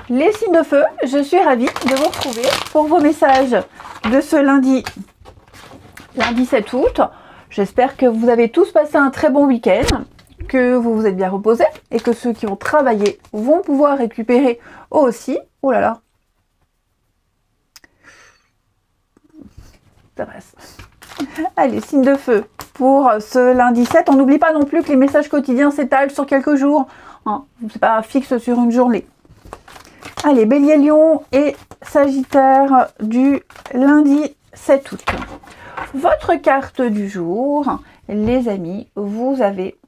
Les signes de feu, je suis ravie de vous retrouver pour vos messages de ce lundi 7 août. J'espère que vous avez tous passé un très bon week-end, que vous vous êtes bien reposés et que ceux qui ont travaillé vont pouvoir récupérer aussi. Oh là là, ça passe. Allez, signe de feu pour ce lundi 7. On n'oublie pas non plus que les messages quotidiens s'étalent sur quelques jours. Hein, c'est pas fixe sur une journée. Allez, Bélier, Lion et Sagittaire du lundi 7 août. Votre carte du jour, les amis, vous avez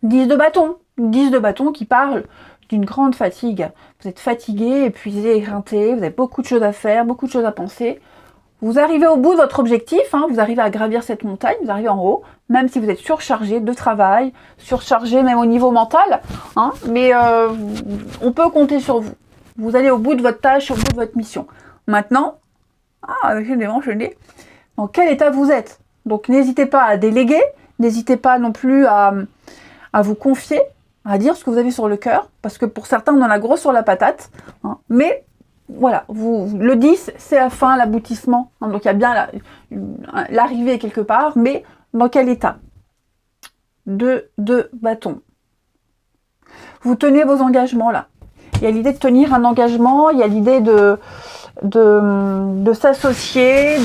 10 de bâton. 10 de bâton qui parle d'une grande fatigue. Vous êtes fatigué, épuisé, éreinté, vous avez beaucoup de choses à faire, beaucoup de choses à penser. Vous arrivez au bout de votre objectif, hein, vous arrivez à gravir cette montagne, vous arrivez en haut, même si vous êtes surchargé de travail, surchargé même au niveau mental, hein, mais on peut compter sur vous. Vous allez au bout de votre tâche, au bout de votre mission. Maintenant, dans quel état vous êtes? Donc n'hésitez pas à déléguer, n'hésitez pas non plus à vous confier, à dire ce que vous avez sur le cœur, parce que pour certains on en a gros sur la patate, hein, mais voilà, le 10, c'est la fin, l'aboutissement. Hein, donc il y a bien l'arrivée quelque part, mais dans quel état? De bâton. Vous tenez vos engagements là. Il y a l'idée de tenir un engagement, il y a l'idée de s'associer,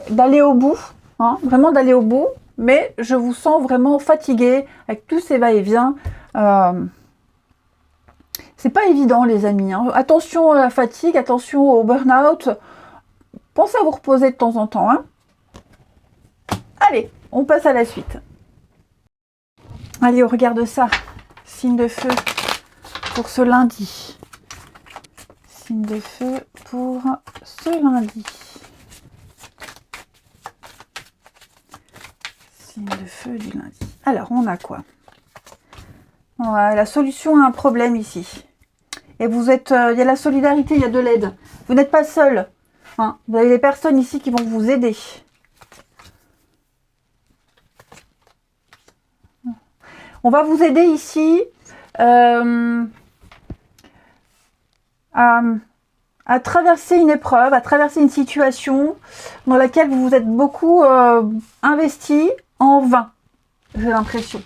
d'aller au bout, hein, vraiment d'aller au bout, mais je vous sens vraiment fatigué avec tous ces va-et-vient. C'est pas évident, les amis. Hein. Attention à la fatigue, attention au burn-out. Pensez à vous reposer de temps en temps. Hein. Allez, on passe à la suite. Allez, on regarde ça. Signe de feu pour ce lundi. Signe de feu pour ce lundi. Signe de feu du lundi. Alors, on a quoi? Voilà, la solution à un problème ici. Et vous êtes, il y a la solidarité, il y a de l'aide. Vous n'êtes pas seul. Hein. Vous avez des personnes ici qui vont vous aider. On va vous aider ici à traverser une épreuve, à traverser une situation dans laquelle vous vous êtes beaucoup investi en vain. J'ai l'impression.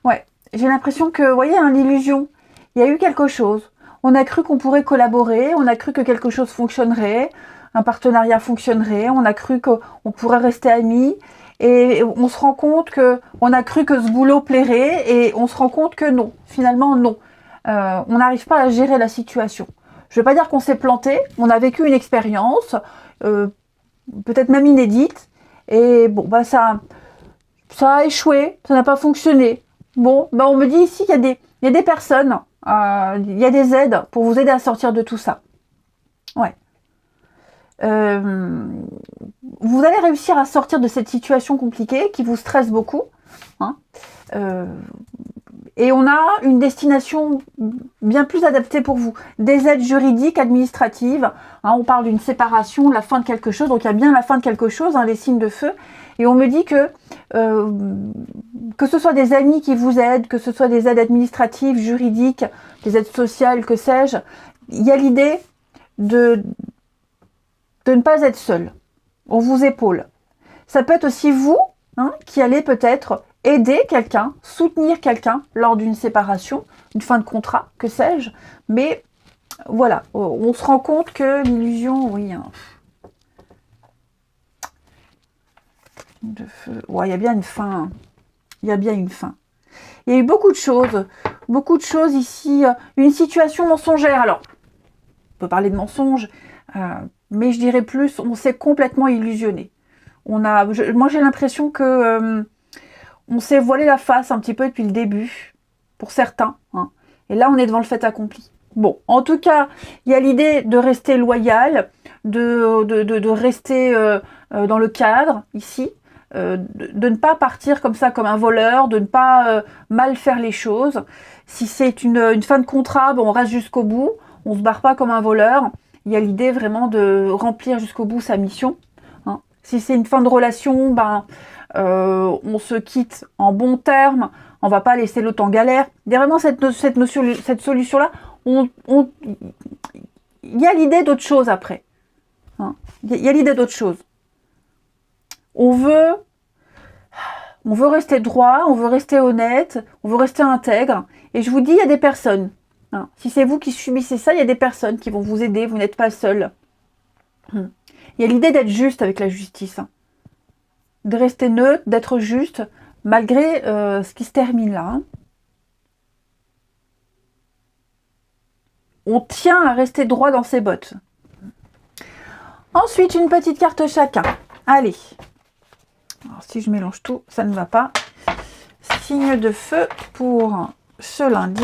Ouais, j'ai l'impression que, vous voyez, l'illusion. Il y a eu quelque chose. On a cru qu'on pourrait collaborer, on a cru que quelque chose fonctionnerait, un partenariat fonctionnerait, on a cru qu'on pourrait rester amis, et on se rend compte on a cru que ce boulot plairait, et on se rend compte que non, finalement non. On n'arrive pas à gérer la situation. Je ne veux pas dire qu'on s'est planté, on a vécu une expérience, peut-être même inédite, et bon, bah ça a échoué, ça n'a pas fonctionné. Bon, bah on me dit ici qu'il y a des personnes, il y a des aides pour vous aider à sortir de tout ça. Ouais. Vous allez réussir à sortir de cette situation compliquée qui vous stresse beaucoup. Hein. Et on a une destination bien plus adaptée pour vous. Des aides juridiques, administratives. Hein, on parle d'une séparation, la fin de quelque chose. Donc il y a bien la fin de quelque chose, hein, les signes de feu. Et on me dit que ce soit des amis qui vous aident, que ce soit des aides administratives, juridiques, des aides sociales, que sais-je, il y a l'idée de ne pas être seul. On vous épaule. Ça peut être aussi vous, hein, qui allez peut-être aider quelqu'un, soutenir quelqu'un lors d'une séparation, une fin de contrat, que sais-je. Mais voilà, on se rend compte que l'illusion, oui, hein, de feu. Ouais, il y a bien une fin. Hein. Il y a bien une fin. Il y a eu beaucoup de choses ici. Une situation mensongère. Alors, on peut parler de mensonge, mais je dirais plus, on s'est complètement illusionné. Moi, j'ai l'impression que on s'est voilé la face un petit peu depuis le début, pour certains. Hein. Et là, on est devant le fait accompli. Bon, en tout cas, il y a l'idée de rester loyal, de rester dans le cadre, ici. De ne pas partir comme ça, comme un voleur, de ne pas mal faire les choses. Si c'est une fin de contrat, bon, on reste jusqu'au bout, on ne se barre pas comme un voleur. Il y a l'idée vraiment de remplir jusqu'au bout sa mission. Hein. Si c'est une fin de relation, on se quitte en bons termes, on va pas laisser l'autre en galère. Il y a vraiment cette solution-là. Il y a l'idée d'autre chose après. Hein. Il y a l'idée d'autre chose. On veut rester droit, on veut rester honnête, on veut rester intègre. Et je vous dis, il y a des personnes. Hein. Si c'est vous qui subissez ça, il y a des personnes qui vont vous aider, vous n'êtes pas seul. Il y a l'idée d'être juste avec la justice. Hein. De rester neutre, d'être juste, malgré ce qui se termine là. Hein. On tient à rester droit dans ses bottes. Ensuite, une petite carte chacun. Allez. Alors, si je mélange tout, ça ne va pas. Signe de feu pour ce lundi.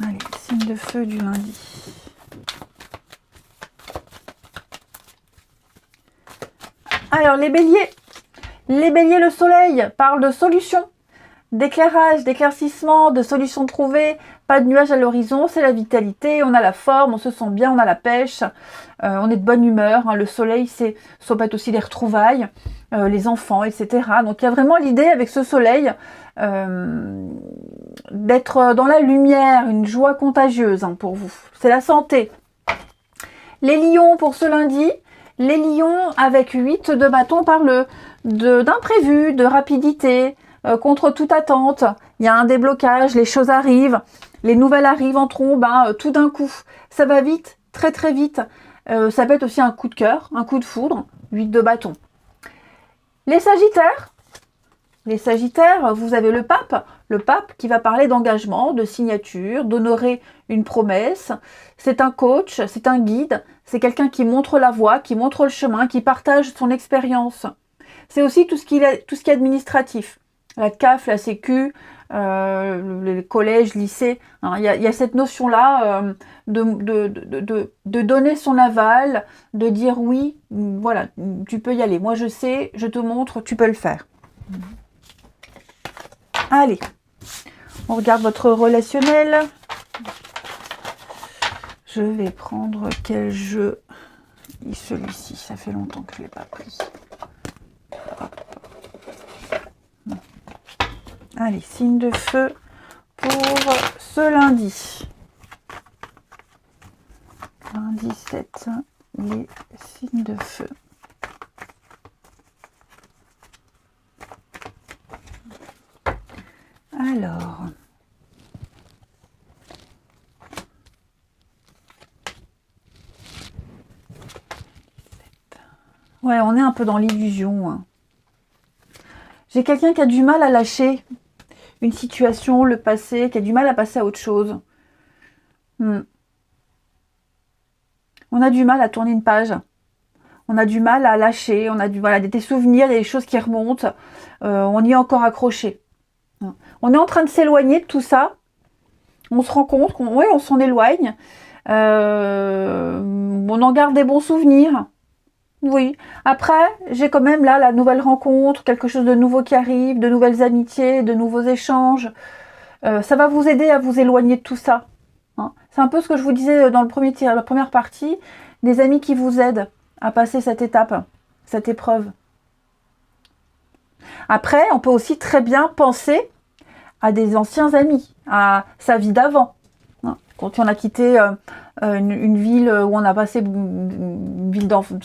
Allez, signe de feu du lundi. Alors, les béliers. Les béliers, le soleil parle de solutions, d'éclairage, d'éclaircissement, de solutions trouvées. Pas de nuages à l'horizon, c'est la vitalité, on a la forme, on se sent bien, on a la pêche, on est de bonne humeur. Hein, le soleil, ça peut être aussi des retrouvailles, les enfants, etc. Donc il y a vraiment l'idée avec ce soleil d'être dans la lumière, une joie contagieuse hein, pour vous. C'est la santé. Les lions pour ce lundi. Les lions avec 8 de bâton parlent d'imprévu, de rapidité, contre toute attente. Il y a un déblocage, les choses arrivent, les nouvelles arrivent en trombe, tout d'un coup. Ça va vite, très très vite. Ça peut être aussi un coup de cœur, un coup de foudre, 8 de bâton. Les sagittaires, vous avez le pape qui va parler d'engagement, de signature, d'honorer une promesse. C'est un coach, c'est un guide, c'est quelqu'un qui montre la voie, qui montre le chemin, qui partage son expérience. C'est aussi tout ce qui est administratif. La CAF, la Sécu, le collège, lycée. Hein, il y a cette notion-là de donner son aval, de dire oui, voilà, tu peux y aller. Moi, je sais, je te montre, tu peux le faire. Allez, on regarde votre relationnel. Je vais prendre quel jeu. Celui-ci, ça fait longtemps que je ne l'ai pas pris. Allez, signe de feu pour ce lundi. Lundi 7, les signes de feu. Alors, ouais, on est un peu dans l'illusion. Hein. J'ai quelqu'un qui a du mal à lâcher une situation, le passé, qui a du mal à passer à autre chose. On a du mal à tourner une page. On a du mal à lâcher. On a des souvenirs, des choses qui remontent. On y est encore accroché. On est en train de s'éloigner de tout ça. On se rend compte on s'en éloigne. On en garde des bons souvenirs. Oui. Après, j'ai quand même là la nouvelle rencontre, quelque chose de nouveau qui arrive, de nouvelles amitiés, de nouveaux échanges. Ça va vous aider à vous éloigner de tout ça. Hein. C'est un peu ce que je vous disais dans la première partie, des amis qui vous aident à passer cette étape, cette épreuve. Après, on peut aussi très bien penser à des anciens amis, à sa vie d'avant. Hein. Quand on a quitté une ville où on a passé une ville d'enfant,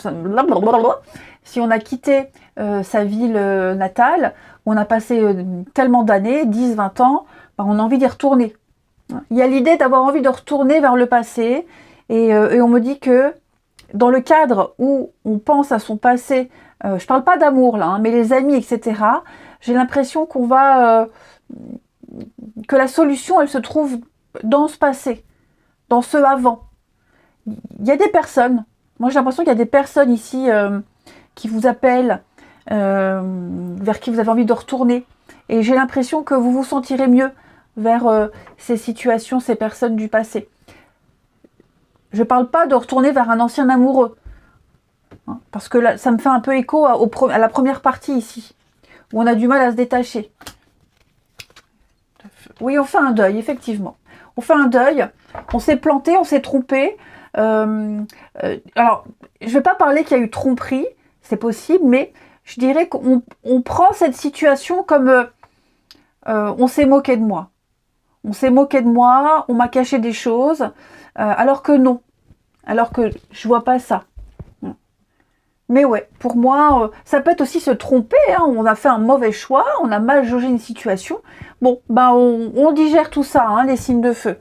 si on a quitté sa ville natale, où on a passé tellement d'années, 10, 20 ans, on a envie d'y retourner. Il y a l'idée d'avoir envie de retourner vers le passé et on me dit que dans le cadre où on pense à son passé, je ne parle pas d'amour là, mais les amis, etc., j'ai l'impression que la solution, elle se trouve dans ce passé, dans ce avant. Il y a des personnes, moi j'ai l'impression qu'il y a des personnes ici qui vous appellent, vers qui vous avez envie de retourner. Et j'ai l'impression que vous vous sentirez mieux vers ces situations, ces personnes du passé. Je ne parle pas de retourner vers un ancien amoureux. Hein, parce que là, ça me fait un peu écho à la première partie ici, où on a du mal à se détacher. Oui, on fait un deuil, effectivement. On fait un deuil, on s'est planté, on s'est trompé. Alors, je ne vais pas parler qu'il y a eu tromperie, c'est possible, mais je dirais qu'on prend cette situation comme on s'est moqué de moi. On s'est moqué de moi, on m'a caché des choses, alors que non. Alors que je vois pas ça. Mais ouais, pour moi, ça peut être aussi se tromper. Hein. On a fait un mauvais choix, on a mal jaugé une situation. Bon, ben on digère tout ça, hein, les signes de feu.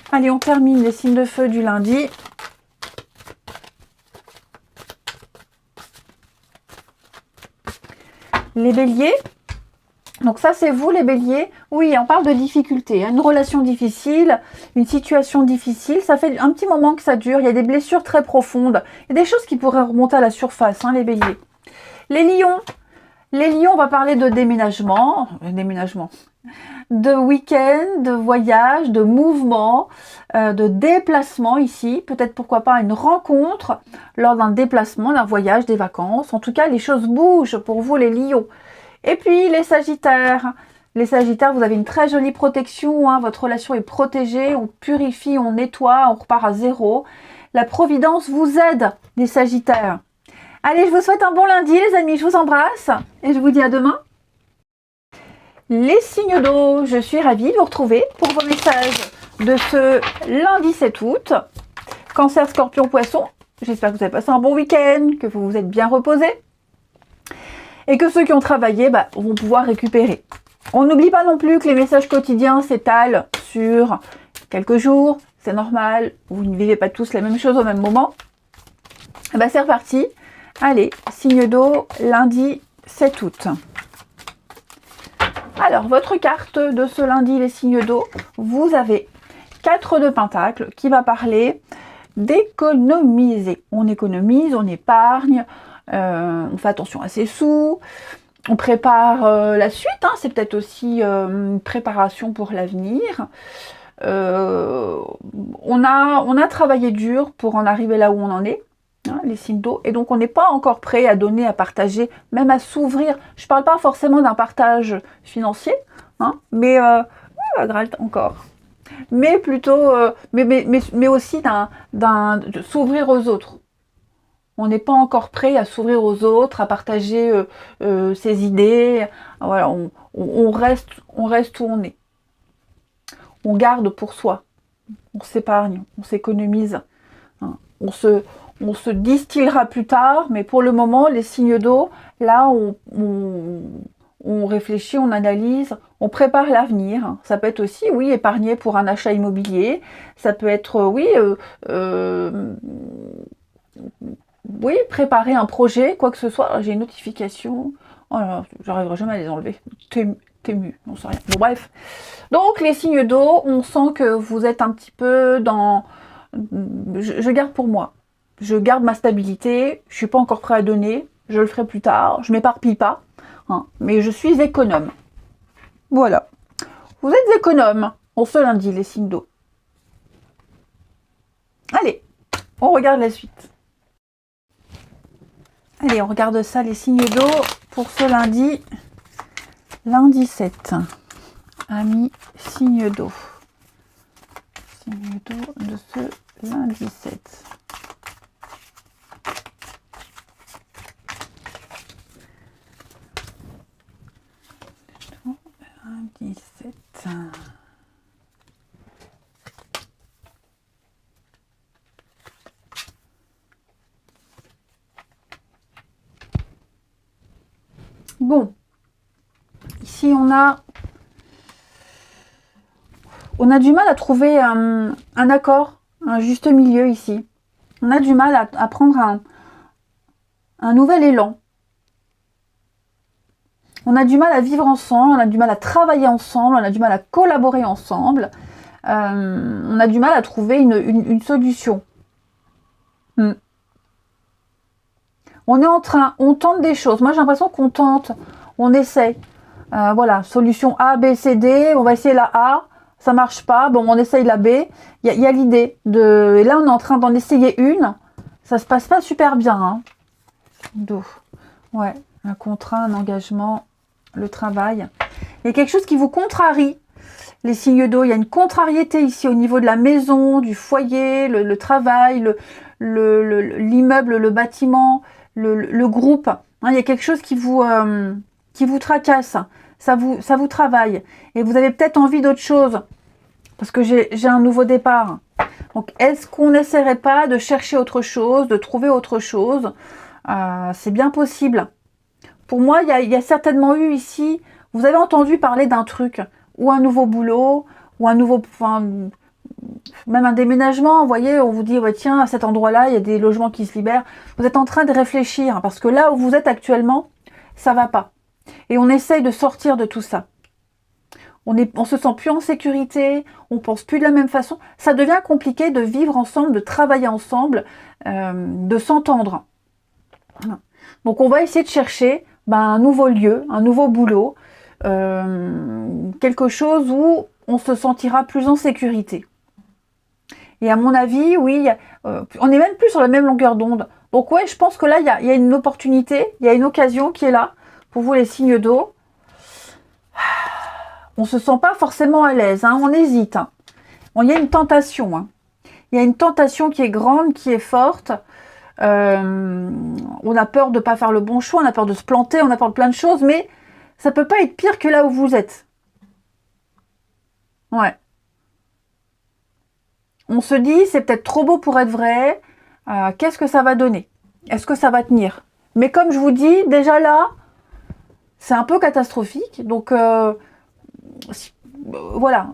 Allez, on termine les signes de feu du lundi. Les béliers. Donc ça, c'est vous, les béliers. Oui, on parle de difficulté. Une relation difficile, une situation difficile. Ça fait un petit moment que ça dure. Il y a des blessures très profondes. Il y a des choses qui pourraient remonter à la surface, hein, les béliers. Les lions. Les lions, on va parler de déménagement. De week-end, de voyage, de mouvement, de déplacement ici. Peut-être, pourquoi pas, une rencontre lors d'un déplacement, d'un voyage, des vacances. En tout cas, les choses bougent pour vous, les lions. Et puis, les sagittaires. Les sagittaires, vous avez une très jolie protection. Hein, votre relation est protégée. On purifie, on nettoie, on repart à zéro. La providence vous aide, les sagittaires. Allez, je vous souhaite un bon lundi, les amis. Je vous embrasse et je vous dis à demain. Les signes d'eau, je suis ravie de vous retrouver pour vos messages de ce lundi 7 août. Cancer, Scorpion, Poisson. J'espère que vous avez passé un bon week-end, que vous vous êtes bien reposés. Et que ceux qui ont travaillé vont pouvoir récupérer. On n'oublie pas non plus que les messages quotidiens s'étalent sur quelques jours. C'est normal, vous ne vivez pas tous la même chose au même moment. C'est reparti. Allez, signe d'eau, lundi 7 août. Alors, votre carte de ce lundi, les signes d'eau, vous avez 4 de Pentacle qui va parler d'économiser. On économise, on épargne, on fait attention à ses sous, on prépare la suite, hein, c'est peut-être aussi une préparation pour l'avenir. On a travaillé dur pour en arriver là où on en est. Hein, les signes d'eau, et donc on n'est pas encore prêt à donner, à partager, même à s'ouvrir. Je ne parle pas forcément d'un partage financier, hein, mais encore. Mais plutôt, mais aussi de s'ouvrir aux autres. On n'est pas encore prêt à s'ouvrir aux autres, à partager ses idées. Voilà, on reste où on est. On garde pour soi. On s'épargne, on s'économise. Hein, on se distillera plus tard, mais pour le moment, les signes d'eau, là, on réfléchit, on analyse, on prépare l'avenir. Ça peut être aussi, oui, épargner pour un achat immobilier. Ça peut être, oui, préparer un projet, quoi que ce soit. J'ai une notification. Oh là, j'arriverai jamais à les enlever. Tému, on sait rien. Bon, bref. Donc, les signes d'eau, on sent que vous êtes un petit peu dans... Je garde pour moi. Je garde ma stabilité, je ne suis pas encore prêt à donner, je le ferai plus tard, je ne m'éparpille pas, hein, mais je suis économe. Voilà. Vous êtes économe en ce lundi, les signes d'eau. Allez, on regarde la suite. Allez, on regarde ça, les signes d'eau pour ce lundi. Lundi 7. Amis, signes d'eau. Signes d'eau de ce lundi 7. Lundi 7. Bon, ici on a du mal à trouver un accord, un juste milieu ici. On a du mal à prendre un nouvel élan. On a du mal à vivre ensemble, on a du mal à travailler ensemble, on a du mal à collaborer ensemble. On a du mal à trouver une solution. On tente des choses. Moi, j'ai l'impression qu'on tente, on essaie. Voilà, solution A, B, C, D. On va essayer la A, ça marche pas. Bon, on essaye la B. Il y a l'idée de... Et là, on est en train d'en essayer une. Ça se passe pas super bien. Hein. Ouais, un contrat, un engagement, le travail. Il y a quelque chose qui vous contrarie. Les signes d'eau, il y a une contrariété ici au niveau de la maison, du foyer, le travail, l'immeuble, le bâtiment, le groupe. Hein, il y a quelque chose qui vous tracasse, ça vous travaille. Et vous avez peut-être envie d'autre chose, parce que j'ai un nouveau départ. Donc, est-ce qu'on n'essaierait pas de chercher autre chose, de trouver autre chose? C'est bien possible. Pour moi, il y a certainement eu ici, vous avez entendu parler d'un truc, ou un nouveau boulot, ou un nouveau, enfin, même un déménagement, vous voyez, on vous dit, ouais, tiens, à cet endroit-là, il y a des logements qui se libèrent. Vous êtes en train de réfléchir, parce que là où vous êtes actuellement, ça va pas. Et on essaye de sortir de tout ça. On se sent plus en sécurité, on pense plus de la même façon. Ça devient compliqué de vivre ensemble, de travailler ensemble, de s'entendre. Donc on va essayer de chercher un nouveau lieu, un nouveau boulot, quelque chose où on se sentira plus en sécurité. Et à mon avis, oui, on est même plus sur la même longueur d'onde. Donc ouais, je pense que là, il y a une opportunité, il y a une occasion qui est là pour vous les signes d'eau. On ne se sent pas forcément à l'aise, hein, on hésite. Hein. Il y a une tentation. Hein. Il y a une tentation qui est grande, qui est forte. On a peur de ne pas faire le bon choix, on a peur de se planter, on a peur de plein de choses, mais ça ne peut pas être pire que là où vous êtes. Ouais. On se dit, c'est peut-être trop beau pour être vrai. Qu'est-ce que ça va donner? Est-ce que ça va tenir? Mais comme je vous dis, déjà là, c'est un peu catastrophique. Donc, voilà.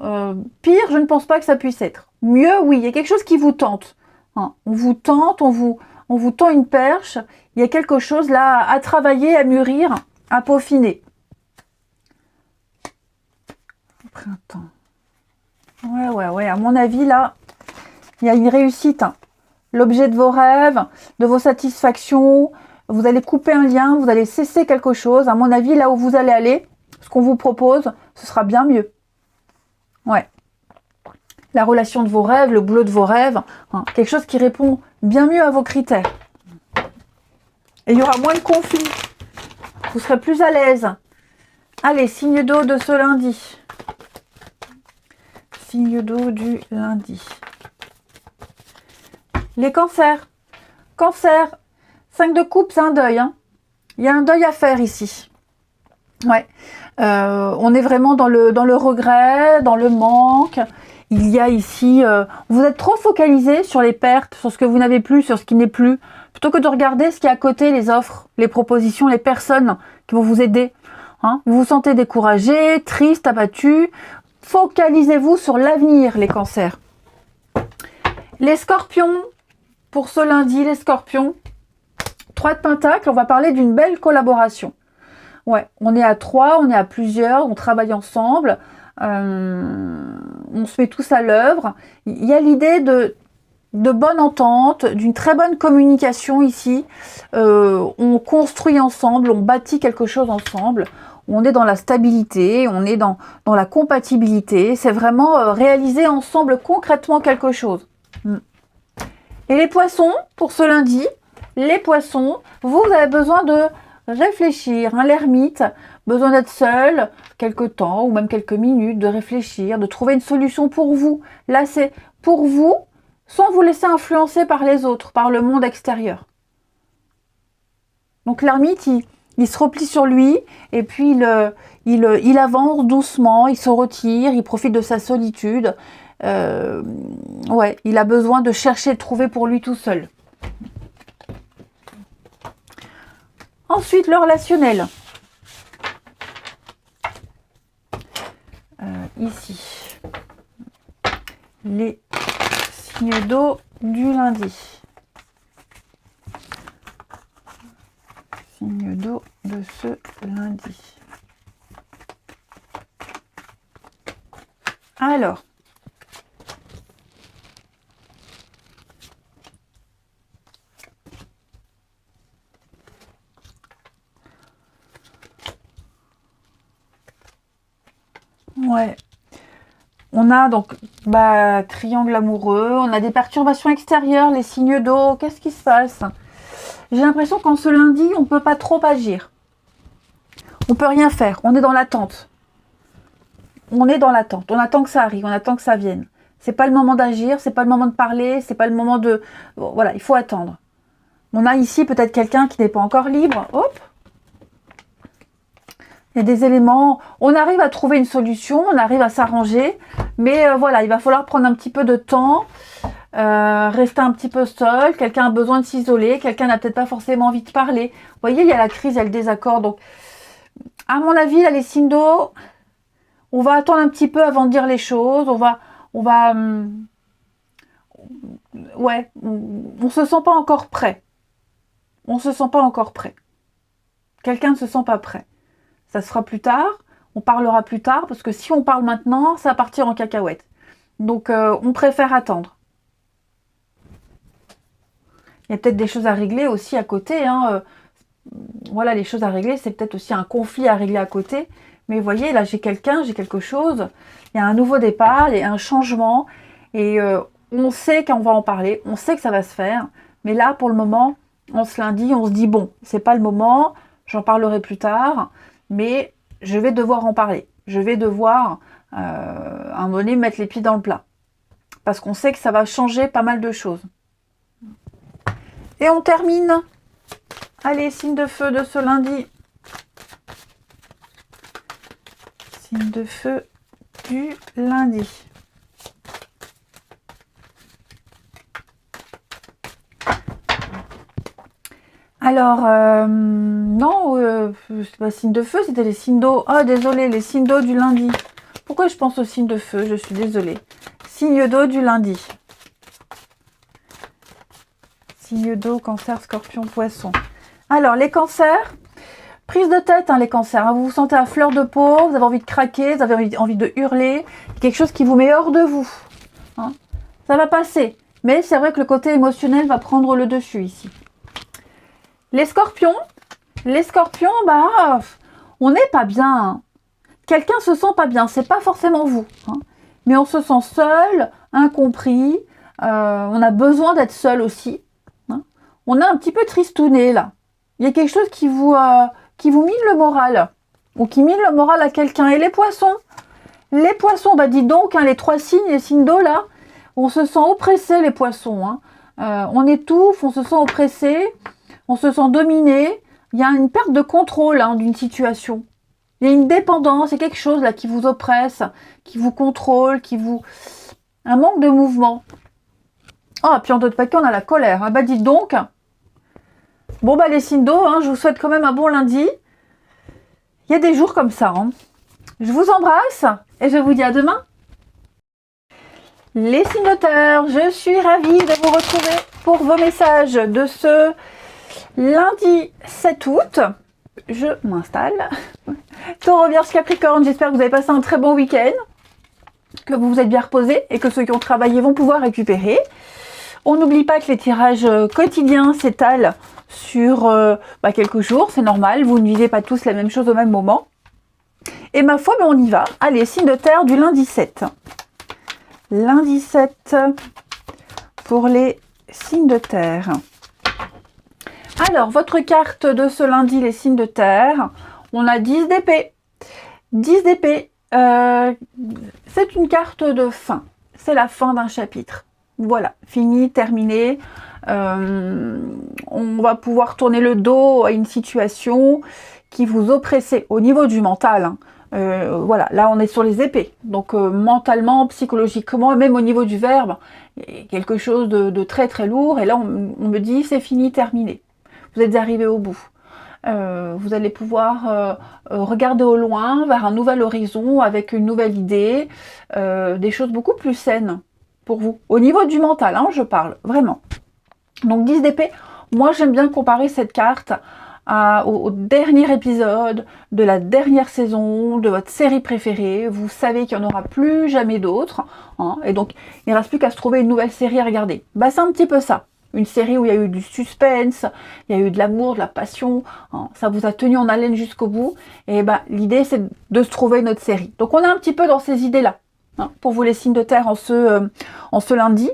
Pire, je ne pense pas que ça puisse être. Mieux, oui, il y a quelque chose qui vous tente. Hein. On vous tente, on vous tend une perche. Il y a quelque chose là à travailler, à mûrir, à peaufiner. Printemps. Ouais. À mon avis, là, il y a une réussite. Hein. L'objet de vos rêves, de vos satisfactions. Vous allez couper un lien, vous allez cesser quelque chose. À mon avis, là où vous allez aller, ce qu'on vous propose, ce sera bien mieux. Ouais. La relation de vos rêves, le boulot de vos rêves, hein, quelque chose qui répond bien mieux à vos critères. Et il y aura moins de conflits. Vous serez plus à l'aise. Allez, signe d'eau de ce lundi. Signe d'eau du lundi. Les cancers. Cancer. 5 de coupe, c'est un deuil. Hein. Il y a un deuil à faire ici. Ouais. On est vraiment dans le regret, dans le manque. Il y a ici... vous êtes trop focalisé sur les pertes, sur ce que vous n'avez plus, sur ce qui n'est plus, plutôt que de regarder ce qui est à côté, les offres, les propositions, les personnes qui vont vous aider. Hein. Vous vous sentez découragé, triste, abattu. Focalisez-vous sur l'avenir, les cancers. Les scorpions, pour ce lundi, les scorpions, 3 de pentacles, on va parler d'une belle collaboration. Ouais, on est à 3, on est à plusieurs, on travaille ensemble, on se met tous à l'œuvre. Il y a l'idée de bonne entente, d'une très bonne communication ici. On construit ensemble, on bâtit quelque chose ensemble. On est dans la stabilité, on est dans la compatibilité. C'est vraiment réaliser ensemble concrètement quelque chose. Et les poissons, pour ce lundi, les poissons, vous avez besoin de réfléchir, hein, l'ermite, besoin d'être seul quelques temps ou même quelques minutes, de réfléchir, de trouver une solution pour vous. Là, c'est pour vous, sans vous laisser influencer par les autres, par le monde extérieur. Donc l'ermite, il se replie sur lui et puis il avance doucement, il se retire, il profite de sa solitude. Ouais, il a besoin de chercher, de trouver pour lui tout seul. Ensuite, le relationnel. Ici, les signes d'eau du lundi. Signe d'eau de ce lundi. Alors, ouais. On a donc triangle amoureux, on a des perturbations extérieures, les signes d'eau, qu'est-ce qui se passe? J'ai l'impression qu'en ce lundi, on ne peut pas trop agir. On ne peut rien faire, on est dans l'attente. on est dans l'attente. On attend que ça arrive, on attend que ça vienne. C'est pas le moment d'agir, c'est pas le moment de parler, c'est pas le moment de... Voilà, il faut attendre. On a ici peut-être quelqu'un qui n'est pas encore libre. Hop. Il y a des éléments, on arrive à trouver une solution, on arrive à s'arranger, mais voilà, il va falloir prendre un petit peu de temps, rester un petit peu seul, quelqu'un a besoin de s'isoler, quelqu'un n'a peut-être pas forcément envie de parler. Vous voyez, il y a la crise, il y a le désaccord, donc à mon avis, là, les signes d'eau, on va attendre un petit peu avant de dire les choses, ouais, on se sent pas encore prêt. On se sent pas encore prêt. Quelqu'un ne se sent pas prêt. Ça se fera plus tard, on parlera plus tard, parce que si on parle maintenant, ça va partir en cacahuète. Donc, on préfère attendre. Il y a peut-être des choses à régler aussi à côté. Hein. Voilà, les choses à régler, c'est peut-être aussi un conflit à régler à côté. Mais vous voyez, là, j'ai quelque chose. Il y a un nouveau départ, il y a un changement. Et on sait qu'on va en parler, on sait que ça va se faire. Mais là, pour le moment, on se lundi, on se dit, bon, c'est pas le moment, j'en parlerai plus tard. Mais je vais devoir en parler. Je vais devoir, à un moment donné, mettre les pieds dans le plat. Parce qu'on sait que ça va changer pas mal de choses. Et on termine. Allez, signe de feu de ce lundi. Signe de feu du lundi. Alors, non, c'est pas signe de feu, c'était les signes d'eau. Ah, désolé, les signes d'eau du lundi. Pourquoi je pense aux signes de feu? Je suis désolée. Signe d'eau du lundi. Signe d'eau, cancer, scorpion, poisson. Alors, les cancers, prise de tête, hein, les cancers. Hein, vous vous sentez à fleur de peau, vous avez envie de craquer, vous avez envie de hurler. Quelque chose qui vous met hors de vous. Hein. Ça va passer. Mais c'est vrai que le côté émotionnel va prendre le dessus ici. Les scorpions, bah, on n'est pas bien. Hein. Quelqu'un se sent pas bien, c'est pas forcément vous. Hein. Mais on se sent seul, incompris. On a besoin d'être seul aussi. Hein. On est un petit peu tristouné là. Il y a quelque chose qui vous mine le moral. Ou qui mine le moral à quelqu'un. Et les poissons, bah dis donc, hein, les 3 signes, les signes d'eau là, on se sent oppressé les poissons. Hein. On étouffe, on se sent oppressé. On se sent dominé, il y a une perte de contrôle hein, d'une situation. Il y a une dépendance, il y a quelque chose là qui vous oppresse, qui vous contrôle, un manque de mouvement. Ah, puis en d'autres paquets, on a la colère. Ah, bah dites donc. Bon, bah les signes d'eau, hein, je vous souhaite quand même un bon lundi. Il y a des jours comme ça. Hein. Je vous embrasse et je vous dis à demain. Les signes de terre, je suis ravie de vous retrouver pour vos messages de ce... Lundi 7 août, je m'installe. Taureau, Vierge, Capricorne, j'espère que vous avez passé un très bon week-end, que vous vous êtes bien reposés et que ceux qui ont travaillé vont pouvoir récupérer. On n'oublie pas que les tirages quotidiens s'étalent sur quelques jours, c'est normal, vous ne vivez pas tous la même chose au même moment. Et ma foi, mais on y va. Allez, signe de terre du lundi 7. Lundi 7 pour les signes de terre. Alors, votre carte de ce lundi, les signes de terre, on a 10 d'épée. 10 d'épée, c'est une carte de fin. C'est la fin d'un chapitre. Voilà, fini, terminé. On va pouvoir tourner le dos à une situation qui vous oppressait au niveau du mental. Hein. Voilà, là on est sur les épées. Donc mentalement, psychologiquement, même au niveau du verbe, quelque chose de très très lourd. Et là on me dit c'est fini, terminé. Vous êtes arrivé au bout. Vous allez pouvoir regarder au loin vers un nouvel horizon avec une nouvelle idée, des choses beaucoup plus saines pour vous. Au niveau du mental, hein, je parle, vraiment. Donc 10 d'épée, moi j'aime bien comparer cette carte au dernier épisode de la dernière saison de votre série préférée. Vous savez qu'il n'y en aura plus jamais d'autres. Hein, et donc il ne reste plus qu'à se trouver une nouvelle série à regarder. Bah c'est un petit peu ça. Une série où il y a eu du suspense, il y a eu de l'amour, de la passion, hein, ça vous a tenu en haleine jusqu'au bout. Et ben l'idée c'est de se trouver une autre série. Donc on est un petit peu dans ces idées-là, hein, pour vous les signes de terre en ce lundi.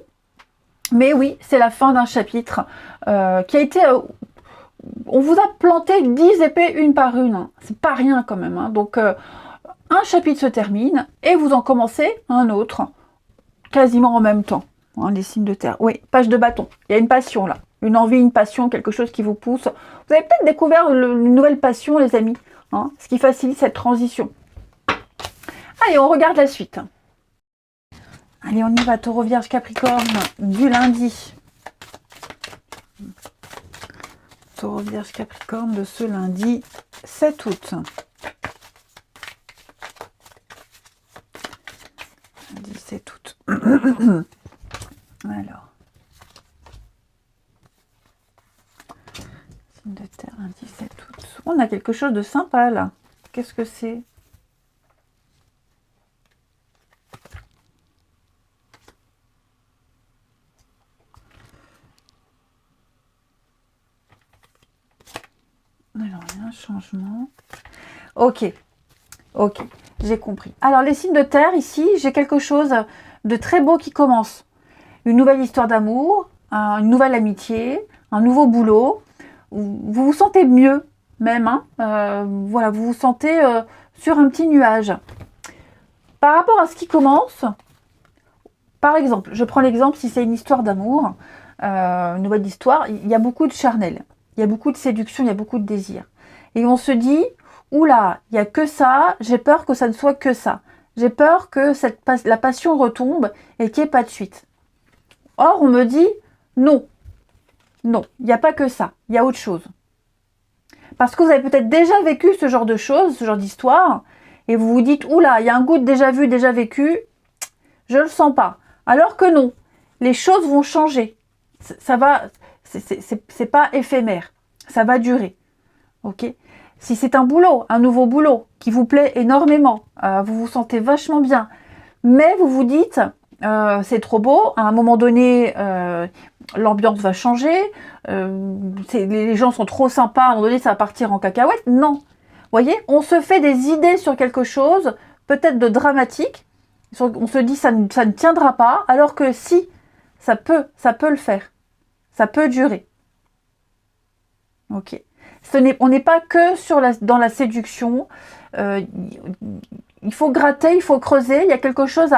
Mais oui, c'est la fin d'un chapitre qui a été... on vous a planté 10 épées une par une, hein. C'est pas rien quand même. Hein. Donc un chapitre se termine et vous en commencez un autre, quasiment en même temps. Hein, les signes de terre. Oui, page de bâton. Il y a une passion là. Une envie, une passion, quelque chose qui vous pousse. Vous avez peut-être découvert une nouvelle passion, les amis. Hein, ce qui facilite cette transition. Allez, on regarde la suite. Allez, on y va. Taureau, Vierge, Capricorne du lundi. Taureau, Vierge, Capricorne de ce lundi 7 août. Lundi 7 août. Alors. Signe de terre, lundi 7 août. On a quelque chose de sympa là. Qu'est-ce que c'est? Alors, il y a un changement. Ok, j'ai compris. Alors, les signes de terre, ici, j'ai quelque chose de très beau qui commence. Une nouvelle histoire d'amour, une nouvelle amitié, un nouveau boulot. Vous vous sentez mieux, même. Hein, voilà, vous vous sentez sur un petit nuage. Par rapport à ce qui commence, par exemple, je prends l'exemple si c'est une histoire d'amour, une nouvelle histoire, il y a beaucoup de charnel. Il y a beaucoup de séduction, il y a beaucoup de désir. Et on se dit, oula, il n'y a que ça, j'ai peur que ça ne soit que ça. J'ai peur que la passion retombe et qu'il n'y ait pas de suite. Or, on me dit, non, il n'y a pas que ça, il y a autre chose. Parce que vous avez peut-être déjà vécu ce genre de choses, ce genre d'histoire, et vous vous dites, oula, il y a un goût de déjà vu, déjà vécu, je ne le sens pas. Alors que non, les choses vont changer. Ça va... C'est pas éphémère, ça va durer. Ok. Si c'est un boulot, un nouveau boulot qui vous plaît énormément, vous vous sentez vachement bien, mais vous vous dites c'est trop beau, à un moment donné l'ambiance va changer, les gens sont trop sympas, à un moment donné ça va partir en cacahuète. Non, vous voyez, on se fait des idées sur quelque chose, peut-être de dramatique, on se dit ça ne tiendra pas, alors que si, ça peut le faire. Ça peut durer. Ok. On n'est pas que dans la séduction. Il faut gratter, il faut creuser. Il y a quelque chose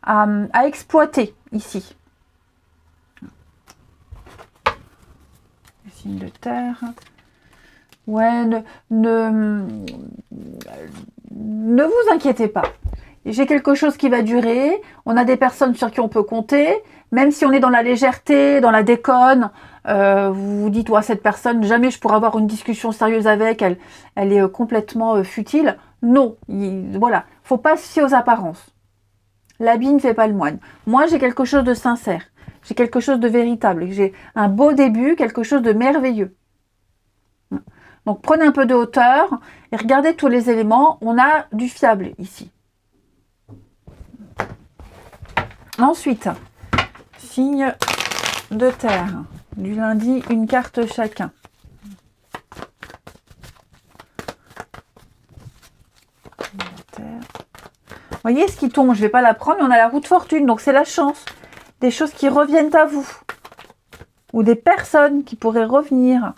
à exploiter ici. Le signe de terre. Ouais, ne vous inquiétez pas. J'ai quelque chose qui va durer. On a des personnes sur qui on peut compter. Même si on est dans la légèreté, dans la déconne, vous vous dites, ouais, cette personne, jamais je pourrais avoir une discussion sérieuse avec, elle est complètement futile. Non, voilà, faut pas se fier aux apparences. L'habit ne fait pas le moine. Moi, j'ai quelque chose de sincère, j'ai quelque chose de véritable, j'ai un beau début, quelque chose de merveilleux. Donc, prenez un peu de hauteur et regardez tous les éléments. On a du fiable ici. Ensuite, signe de terre. Du lundi, une carte chacun. Vous voyez ce qui tombe, je ne vais pas la prendre, mais on a la roue de fortune, donc c'est la chance. Des choses qui reviennent à vous. Ou des personnes qui pourraient revenir.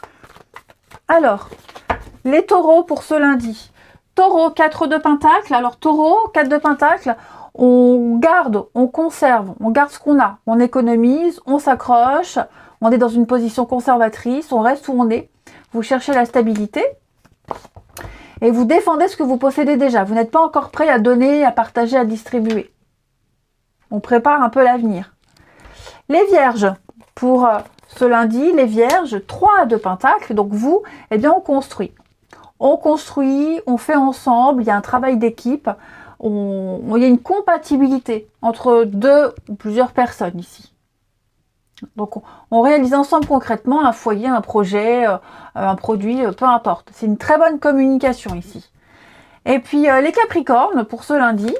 Alors, les taureaux pour ce lundi. Taureau, 4 de pentacle. Alors taureau, 4 de pentacle. On garde, on conserve, on garde ce qu'on a. On économise, on s'accroche. On est dans une position conservatrice. On reste où on est. Vous cherchez la stabilité. Et vous défendez ce que vous possédez déjà. Vous n'êtes pas encore prêt à donner, à partager, à distribuer. On prépare un peu l'avenir. Les vierges, pour ce lundi, les vierges, 3 de pentacle. Donc vous, eh bien on construit. On construit, on fait ensemble, il y a un travail d'équipe. Il y a une compatibilité entre 2 ou plusieurs personnes ici. Donc on réalise ensemble concrètement un foyer, un projet, un produit, peu importe. C'est une très bonne communication ici. Et puis les Capricornes pour ce lundi.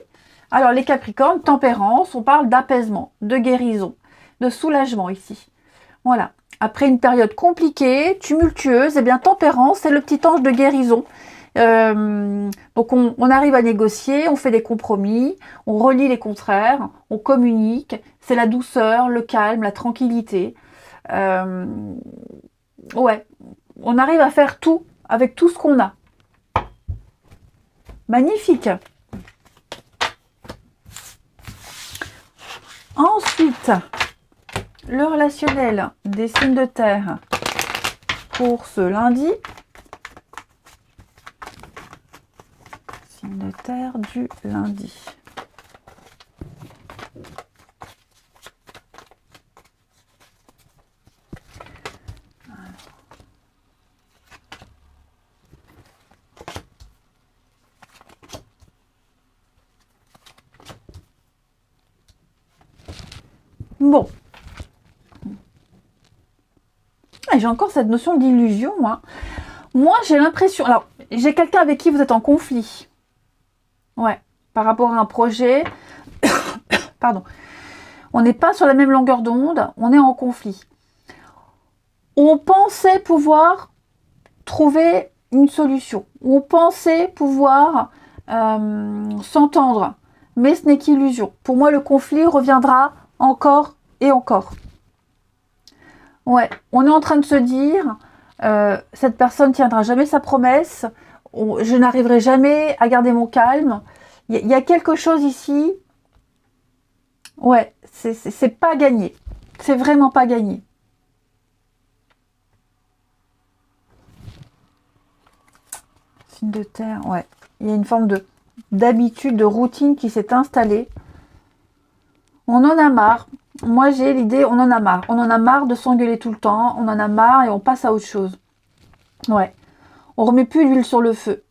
Alors les Capricornes, tempérance, on parle d'apaisement, de guérison, de soulagement ici. Voilà. Après une période compliquée, tumultueuse, eh bien tempérance, c'est le petit ange de guérison. Donc on arrive à négocier, on fait des compromis, on relie les contraires, on communique, c'est la douceur, le calme, la tranquillité. Ouais, on arrive à faire tout avec tout ce qu'on a. Magnifique. Ensuite, le relationnel des signes de terre pour ce lundi. Signe de terre du lundi. Bon. J'ai encore cette notion d'illusion, moi. Moi, j'ai l'impression... Alors, j'ai quelqu'un avec qui vous êtes en conflit. Ouais. Par rapport à un projet. Pardon. On n'est pas sur la même longueur d'onde. On est en conflit. On pensait pouvoir trouver une solution. On pensait pouvoir s'entendre. Mais ce n'est qu'illusion. Pour moi, le conflit reviendra encore et encore. Ouais, on est en train de se dire, cette personne ne tiendra jamais sa promesse, je n'arriverai jamais à garder mon calme. Il y a quelque chose ici, ouais, c'est pas gagné. C'est vraiment pas gagné. Signe de terre, ouais. Il y a une forme d'habitude, de routine qui s'est installée. On en a marre. Moi, j'ai l'idée, on en a marre. On en a marre de s'engueuler tout le temps. On en a marre et on passe à autre chose. Ouais. On remet plus l'huile sur le feu.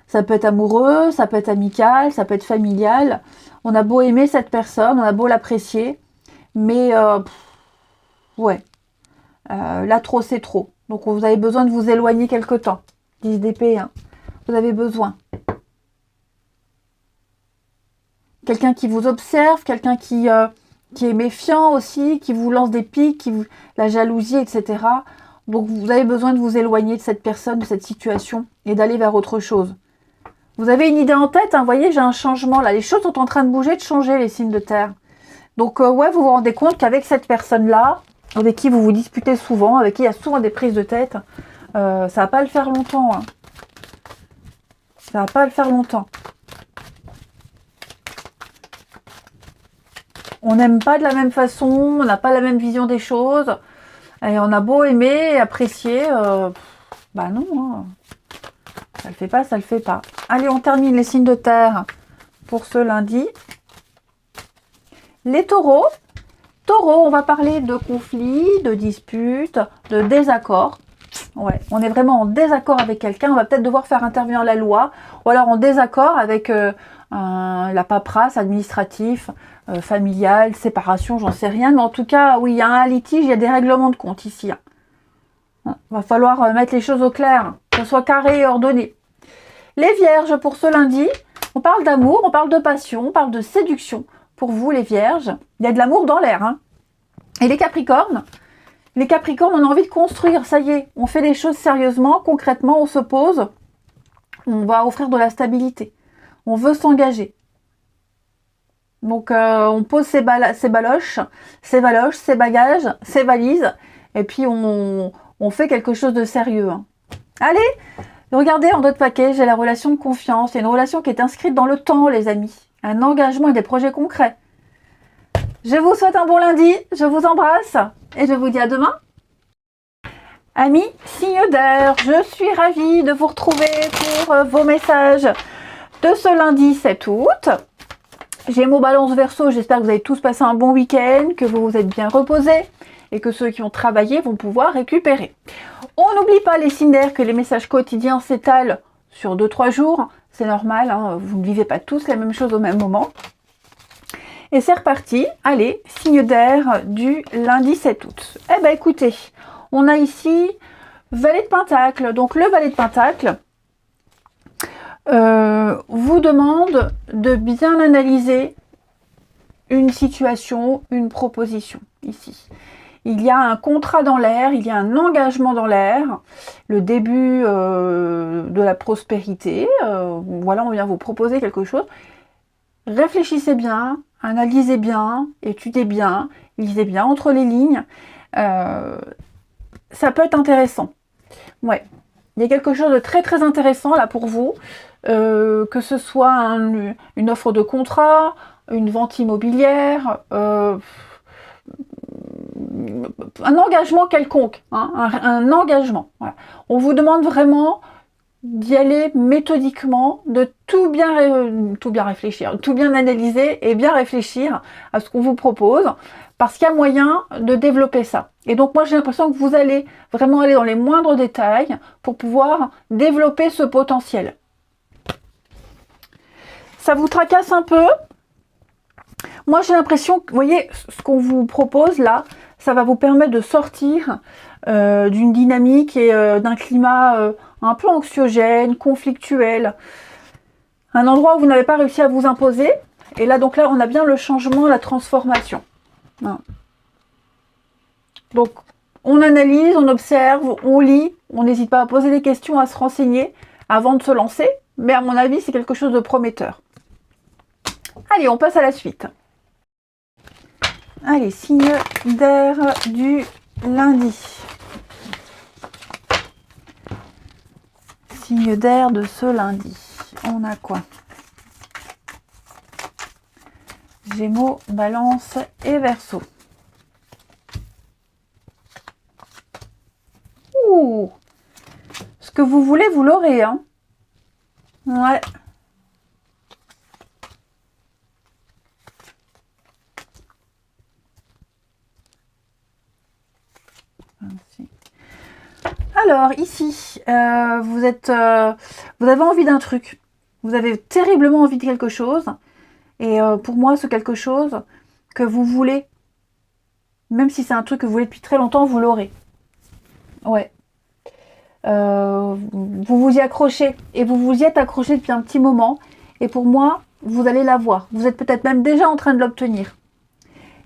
Ça peut être amoureux, ça peut être amical, ça peut être familial. On a beau aimer cette personne, on a beau l'apprécier. Mais, ouais. Là, trop, c'est trop. Donc, vous avez besoin de vous éloigner quelque temps. 10 d'épée, hein. Vous avez besoin. Quelqu'un qui vous observe, quelqu'un qui est méfiant aussi, qui vous lance des pics, la jalousie, etc. Donc vous avez besoin de vous éloigner de cette personne, de cette situation et d'aller vers autre chose. Vous avez une idée en tête, hein, vous voyez, j'ai un changement là. Les choses sont en train de bouger, de changer, les signes de terre. Donc ouais, vous vous rendez compte qu'avec cette personne-là, avec qui vous vous disputez souvent, avec qui il y a souvent des prises de tête, ça va pas le faire longtemps. Hein. Ça va pas le faire longtemps. On n'aime pas de la même façon, on n'a pas la même vision des choses. Et on a beau aimer et apprécier, bah non, hein. Ça le fait pas, ça le fait pas. Allez, on termine les signes de terre pour ce lundi. Les taureaux. Taureaux, on va parler de conflits, de disputes, de désaccords. Ouais, on est vraiment en désaccord avec quelqu'un, on va peut-être devoir faire intervenir la loi, ou alors en désaccord avec la paperasse administratif, familiale, séparation, j'en sais rien, mais en tout cas, oui, il y a un litige, il y a des règlements de compte ici. Hein. Il va falloir mettre les choses au clair, que ce soit carré et ordonné. Les vierges, pour ce lundi, on parle d'amour, on parle de passion, on parle de séduction. Pour vous, les vierges, il y a de l'amour dans l'air. Hein. Et les capricornes, on a envie de construire, ça y est, on fait les choses sérieusement, concrètement, on se pose, on va offrir de la stabilité, on veut s'engager. Donc on pose ses baloches, ses bagages, ses valises, et puis on fait quelque chose de sérieux. Hein. Allez, regardez en dos de paquet, j'ai la relation de confiance, il y a une relation qui est inscrite dans le temps, les amis, un engagement et des projets concrets. Je vous souhaite un bon lundi, je vous embrasse. Et je vous dis à demain. Amis, signe d'air, je suis ravie de vous retrouver pour vos messages de ce lundi 7 août. Gémeaux, Balance, Verseau, j'espère que vous avez tous passé un bon week-end, que vous vous êtes bien reposés et que ceux qui ont travaillé vont pouvoir récupérer. On n'oublie pas les signes d'air que les messages quotidiens s'étalent sur 2-3 jours. C'est normal, hein, vous ne vivez pas tous la même chose au même moment. Et c'est reparti, allez, signe d'air du lundi 7 août. Eh bien écoutez, on a ici Valet de Pentacle. Donc le Valet de Pentacle vous demande de bien analyser une situation, une proposition ici. Il y a un contrat dans l'air, il y a un engagement dans l'air, le début de la prospérité. Voilà, on vient vous proposer quelque chose. Réfléchissez bien, analysez bien, étudiez bien, lisez bien entre les lignes. Ça peut être intéressant. Ouais, il y a quelque chose de très très intéressant là pour vous, que ce soit une offre de contrat, une vente immobilière, un engagement quelconque, hein, un engagement. Voilà. On vous demande vraiment d'y aller méthodiquement, de tout bien réfléchir, tout bien analyser et bien réfléchir à ce qu'on vous propose, parce qu'il y a moyen de développer ça. Et donc moi j'ai l'impression que vous allez vraiment aller dans les moindres détails pour pouvoir développer ce potentiel. Ça vous tracasse un peu? Moi j'ai l'impression que, vous voyez, ce qu'on vous propose là, ça va vous permettre de sortir d'une dynamique et d'un climat un peu anxiogène, conflictuel. Un endroit où vous n'avez pas réussi à vous imposer. Et là, donc là, on a bien le changement, la transformation. Hein. Donc, on analyse, on observe, on lit. On n'hésite pas à poser des questions, à se renseigner avant de se lancer. Mais à mon avis, c'est quelque chose de prometteur. Allez, on passe à la suite. Allez, signe d'air du lundi. Signe d'air de ce lundi. On a quoi? Gémeaux, Balance et Verseau. Ouh! Ce que vous voulez, vous l'aurez, hein? Ouais. Ainsi. Alors, ici, vous avez envie d'un truc. Vous avez terriblement envie de quelque chose. Et pour moi, ce quelque chose que vous voulez, même si c'est un truc que vous voulez depuis très longtemps, vous l'aurez. Ouais. Vous vous y accrochez. Et vous vous y êtes accroché depuis un petit moment. Et pour moi, vous allez l'avoir. Vous êtes peut-être même déjà en train de l'obtenir.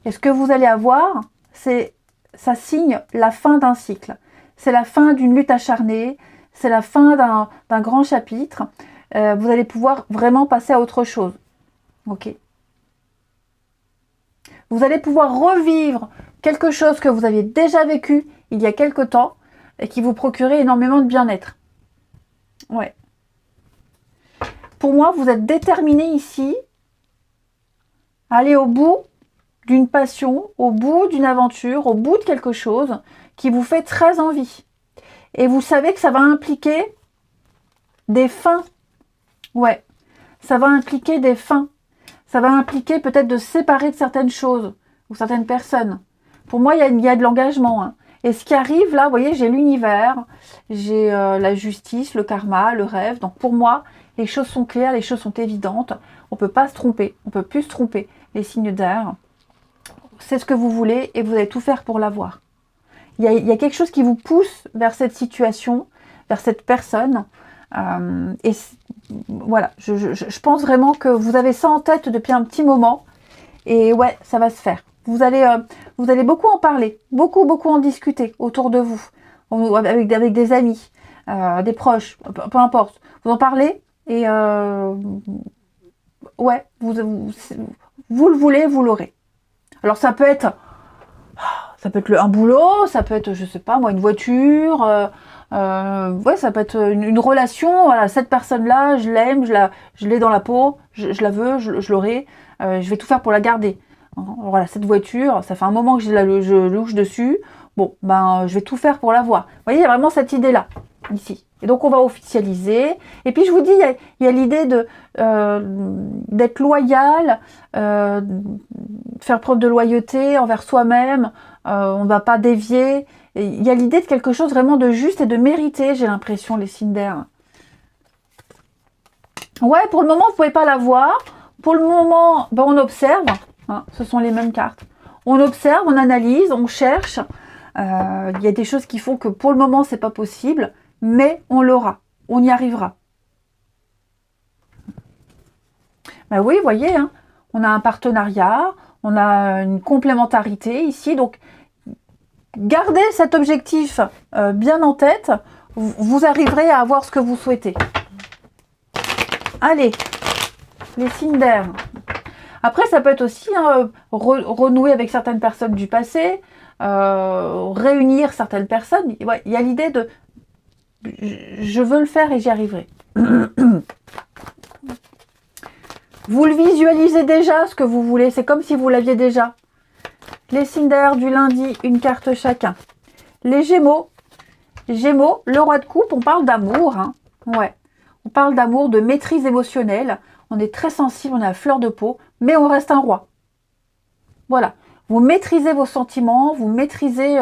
Et ce que vous allez avoir, ça signe la fin d'un cycle. C'est la fin d'une lutte acharnée. C'est la fin d'un grand chapitre. Vous allez pouvoir vraiment passer à autre chose. Ok. Vous allez pouvoir revivre quelque chose que vous aviez déjà vécu il y a quelque temps et qui vous procurait énormément de bien-être. Ouais. Pour moi, vous êtes déterminé ici à aller au bout d'une passion, au bout d'une aventure, au bout de quelque chose qui vous fait très envie. Et vous savez que ça va impliquer des fins. Ouais. Ça va impliquer des fins. Ça va impliquer peut-être de se séparer de certaines choses ou certaines personnes. Pour moi, il y a de l'engagement. Hein. Et ce qui arrive là, vous voyez, j'ai l'univers, j'ai la justice, le karma, le rêve. Donc pour moi, les choses sont claires, les choses sont évidentes. On ne peut pas se tromper, on ne peut plus se tromper. Les signes d'air, c'est ce que vous voulez et vous allez tout faire pour l'avoir. Il y a quelque chose qui vous pousse vers cette situation, vers cette personne. Et voilà, je pense vraiment que vous avez ça en tête depuis un petit moment. Et ouais, ça va se faire. Vous allez beaucoup en parler, beaucoup en discuter autour de vous, avec des amis, des proches, peu importe. Vous en parlez et ouais, vous le voulez, vous l'aurez. Alors ça peut être un boulot, ça peut être, je sais pas moi, une voiture, ouais, ça peut être une relation. Voilà, cette personne-là, je l'aime, je l'ai dans la peau, je la veux, je l'aurai, je vais tout faire pour la garder. Voilà, cette voiture, ça fait un moment que je louche dessus. Bon, ben, je vais tout faire pour l'avoir. Vous voyez, il y a vraiment cette idée-là, ici. Et donc, on va officialiser. Et puis, je vous dis, il y a l'idée d'être loyal, faire preuve de loyauté envers soi-même. On ne va pas dévier. Et il y a l'idée de quelque chose vraiment de juste et de mérité, j'ai l'impression, les signes d'air. Ouais, pour le moment, vous ne pouvez pas l'avoir. Pour le moment, ben, on observe. Hein, ce sont les mêmes cartes. On observe, on analyse, on cherche. Il y a des choses qui font que pour le moment, c'est pas possible, mais on l'aura. On y arrivera. Ben oui, vous voyez, hein, on a un partenariat, on a une complémentarité ici. Donc, gardez cet objectif bien en tête. Vous arriverez à avoir ce que vous souhaitez. Allez, les signes d'air. Après, ça peut être aussi renouer avec certaines personnes du passé, réunir certaines personnes. Ouais, il y a l'idée de je veux le faire et j'y arriverai. Vous le visualisez déjà, ce que vous voulez. C'est comme si vous l'aviez déjà. Les signes d'air du lundi, une carte chacun. Les Gémeaux. Gémeaux, le roi de coupe, on parle d'amour. Hein. Ouais. On parle d'amour, de maîtrise émotionnelle. On est très sensible, on est à fleur de peau, mais on reste un roi. Voilà. Vous maîtrisez vos sentiments, vous maîtrisez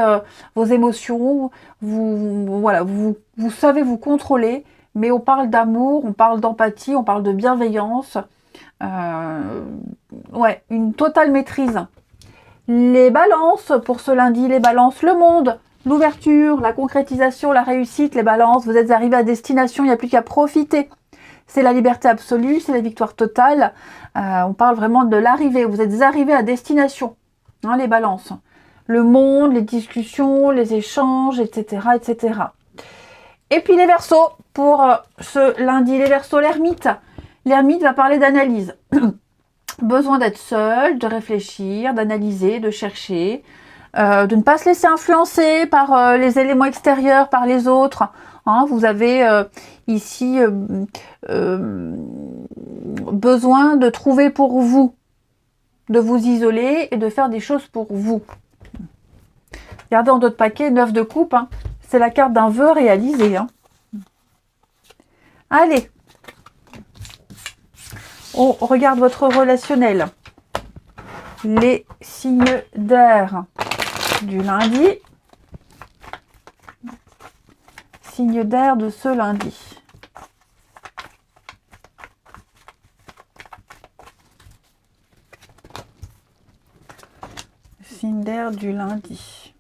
vos émotions, vous savez vous contrôler, mais on parle d'amour, on parle d'empathie, on parle de bienveillance. Ouais, une totale maîtrise. Les balances, pour ce lundi, les balances, le monde, l'ouverture, la concrétisation, la réussite, les balances, vous êtes arrivés à destination, il n'y a plus qu'à profiter. C'est la liberté absolue, c'est la victoire totale. On parle vraiment de l'arrivée, vous êtes arrivés à destination. Hein, les balances. Le monde, les discussions, les échanges, etc. etc. Et puis les Verseaux, pour ce lundi, les Verseaux, l'ermite. L'ermite va parler d'analyse. Besoin d'être seul, de réfléchir, d'analyser, de chercher, de ne pas se laisser influencer par les éléments extérieurs, par les autres. Hein, vous avez ici besoin de trouver pour vous, de vous isoler et de faire des choses pour vous. Regardez en d'autres paquets, 9 de coupe, hein, c'est la carte d'un vœu réalisé. Hein. Allez, on regarde votre relationnel. Les signes d'air du lundi. Signes d'air de ce lundi. Signe d'air du lundi.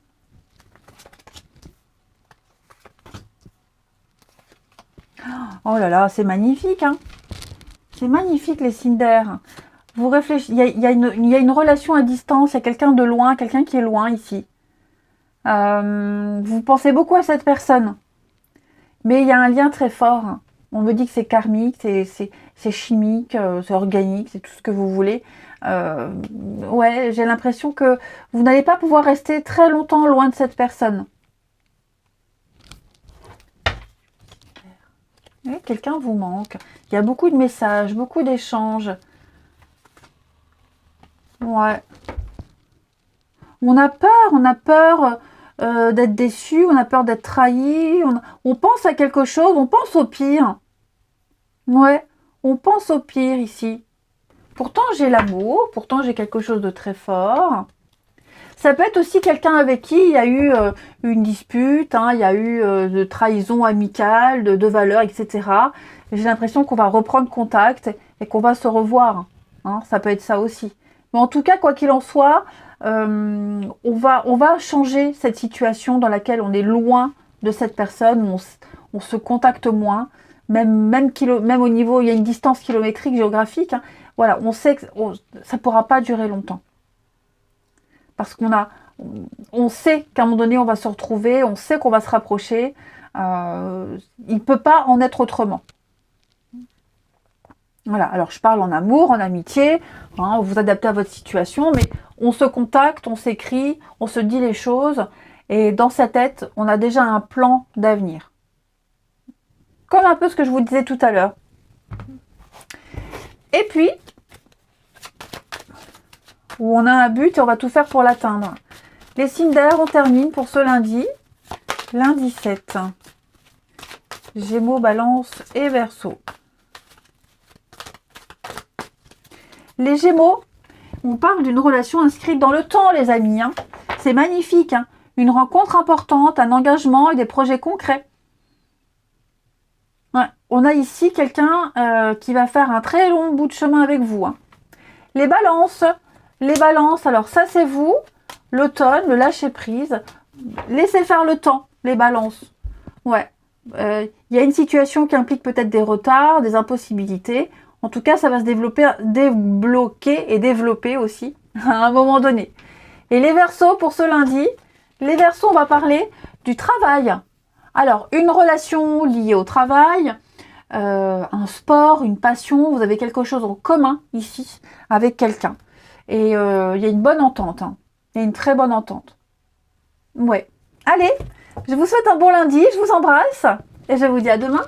Oh là là, c'est magnifique, hein. C'est magnifique les signes d'air. Vous réfléchissez, il y a une relation à distance, il y a quelqu'un de loin, quelqu'un qui est loin ici. Vous pensez beaucoup à cette personne. Mais il y a un lien très fort. On me dit que c'est karmique, c'est chimique, c'est organique, c'est tout ce que vous voulez. Ouais, j'ai l'impression que vous n'allez pas pouvoir rester très longtemps loin de cette personne. Oui, quelqu'un vous manque. Il y a beaucoup de messages, beaucoup d'échanges. Ouais. On a peur d'être déçu, on a peur d'être trahi. On pense à quelque chose, on pense au pire. Ouais, on pense au pire ici. Pourtant, j'ai l'amour, pourtant, j'ai quelque chose de très fort. Ça peut être aussi quelqu'un avec qui il y a eu une dispute, hein, il y a eu de trahison amicale, de valeurs, etc. J'ai l'impression qu'on va reprendre contact et qu'on va se revoir. Hein, ça peut être ça aussi. Mais en tout cas, quoi qu'il en soit, on va changer cette situation dans laquelle on est loin de cette personne, on se contacte moins, même au niveau, il y a une distance kilométrique, géographique. Hein, voilà, on sait que ça ne pourra pas durer longtemps. Parce on sait qu'à un moment donné, on va se retrouver, on sait qu'on va se rapprocher. Il ne peut pas en être autrement. Voilà, alors je parle en amour, en amitié, hein, vous adaptez à votre situation, mais on se contacte, on s'écrit, on se dit les choses, et dans sa tête, on a déjà un plan d'avenir. Comme un peu ce que je vous disais tout à l'heure. Et puis, où on a un but et on va tout faire pour l'atteindre. Les signes d'air, on termine pour ce lundi. Lundi 7. Gémeaux, Balance et Verseau. Les Gémeaux, on parle d'une relation inscrite dans le temps, les amis. Hein. C'est magnifique. Hein. Une rencontre importante, un engagement et des projets concrets. Ouais. On a ici quelqu'un qui va faire un très long bout de chemin avec vous. Hein. Les balances, alors ça c'est vous, l'automne, le lâcher prise. Laissez faire le temps, les balances. Ouais. Y a une situation qui implique peut-être des retards, des impossibilités. En tout cas, ça va se débloquer et développer aussi à un moment donné. Et les Verseaux, pour ce lundi, les Verseaux, on va parler du travail. Alors, une relation liée au travail, un sport, une passion, vous avez quelque chose en commun ici avec quelqu'un. Et il y a une bonne entente. Hein. Il y a une très bonne entente. Ouais. Allez, je vous souhaite un bon lundi, je vous embrasse et je vous dis à demain.